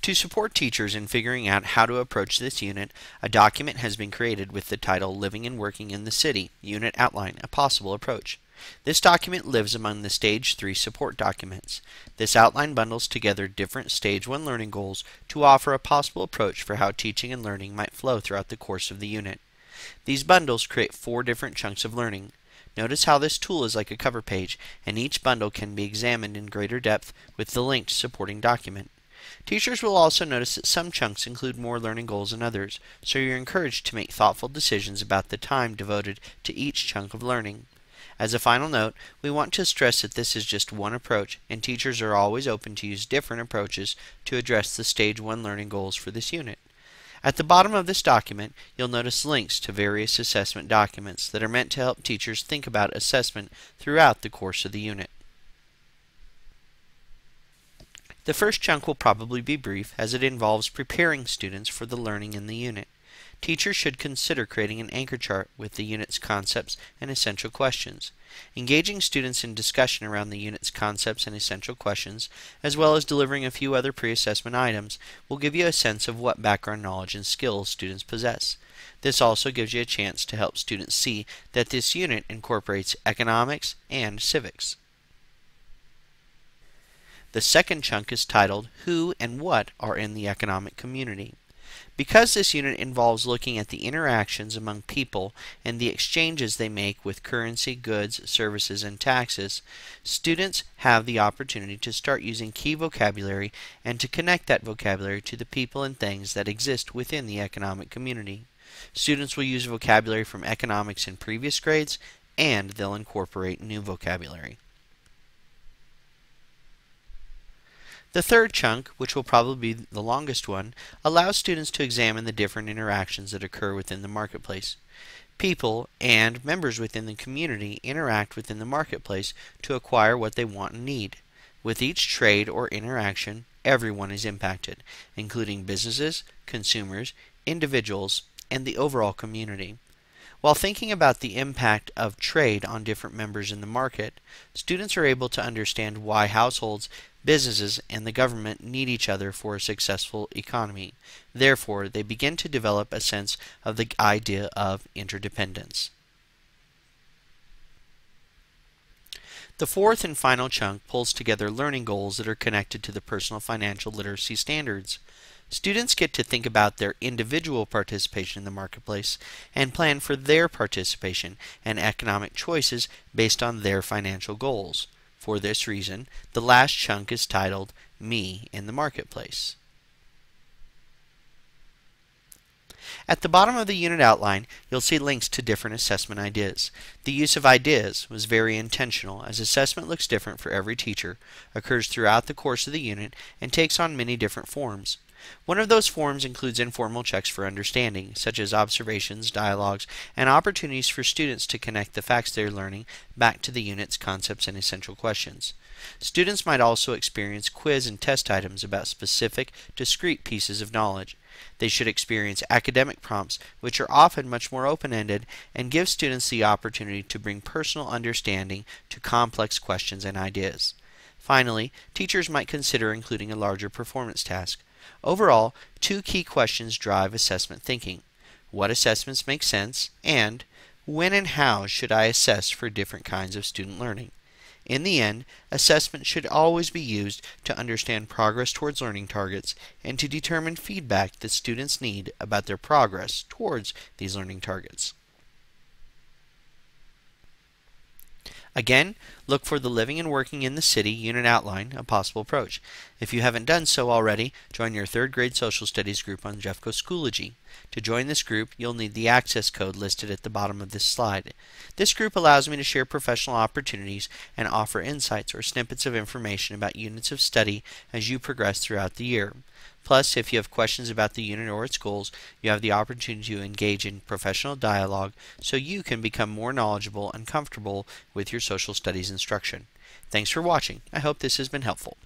To support teachers in figuring out how to approach this unit, a document has been created with the title Living and Working in the City, Unit Outline, a Possible Approach. This document lives among the Stage 3 support documents. This outline bundles together different Stage 1 learning goals to offer a possible approach for how teaching and learning might flow throughout the course of the unit. These bundles create 4 different chunks of learning. Notice how this tool is like a cover page, and each bundle can be examined in greater depth with the linked supporting document. Teachers will also notice that some chunks include more learning goals than others, so you're encouraged to make thoughtful decisions about the time devoted to each chunk of learning. As a final note, we want to stress that this is just one approach, and teachers are always open to use different approaches to address the Stage 1 learning goals for this unit. At the bottom of this document, you'll notice links to various assessment documents that are meant to help teachers think about assessment throughout the course of the unit. The first chunk will probably be brief, as it involves preparing students for the learning in the unit. Teachers should consider creating an anchor chart with the unit's concepts and essential questions. Engaging students in discussion around the unit's concepts and essential questions, as well as delivering a few other pre-assessment items, will give you a sense of what background knowledge and skills students possess. This also gives you a chance to help students see that this unit incorporates economics and civics. The second chunk is titled, Who and What Are in the Economic Community? Because this unit involves looking at the interactions among people and the exchanges they make with currency, goods, services, and taxes, students have the opportunity to start using key vocabulary and to connect that vocabulary to the people and things that exist within the economic community. Students will use vocabulary from economics in previous grades, and they'll incorporate new vocabulary. The third chunk, which will probably be the longest one, allows students to examine the different interactions that occur within the marketplace. People and members within the community interact within the marketplace to acquire what they want and need. With each trade or interaction, everyone is impacted, including businesses, consumers, individuals, and the overall community. While thinking about the impact of trade on different members in the market, students are able to understand why households, businesses, and the government need each other for a successful economy. Therefore, they begin to develop a sense of the idea of interdependence. The fourth and final chunk pulls together learning goals that are connected to the personal financial literacy standards. Students get to think about their individual participation in the marketplace and plan for their participation and economic choices based on their financial goals. For this reason, the last chunk is titled Me in the Marketplace. At the bottom of the unit outline, you'll see links to different assessment ideas. The use of ideas was very intentional, as assessment looks different for every teacher, occurs throughout the course of the unit, and takes on many different forms. One of those forms includes informal checks for understanding, such as observations, dialogues, and opportunities for students to connect the facts they're learning back to the unit's concepts and essential questions. Students might also experience quiz and test items about specific, discrete pieces of knowledge. They should experience academic prompts, which are often much more open-ended and give students the opportunity to bring personal understanding to complex questions and ideas. Finally, teachers might consider including a larger performance task. Overall, 2 key questions drive assessment thinking. What assessments make sense? And when and how should I assess for different kinds of student learning? In the end, assessment should always be used to understand progress towards learning targets and to determine feedback that students need about their progress towards these learning targets. Again, look for the Living and Working in the City unit outline, a possible approach. If you haven't done so already, join your 3rd grade social studies group on Jeffco Schoology. To join this group, you'll need the access code listed at the bottom of this slide. This group allows me to share professional opportunities and offer insights or snippets of information about units of study as you progress throughout the year. Plus, if you have questions about the unit or its goals, you have the opportunity to engage in professional dialogue so you can become more knowledgeable and comfortable with your social studies instruction. Thanks for watching. I hope this has been helpful.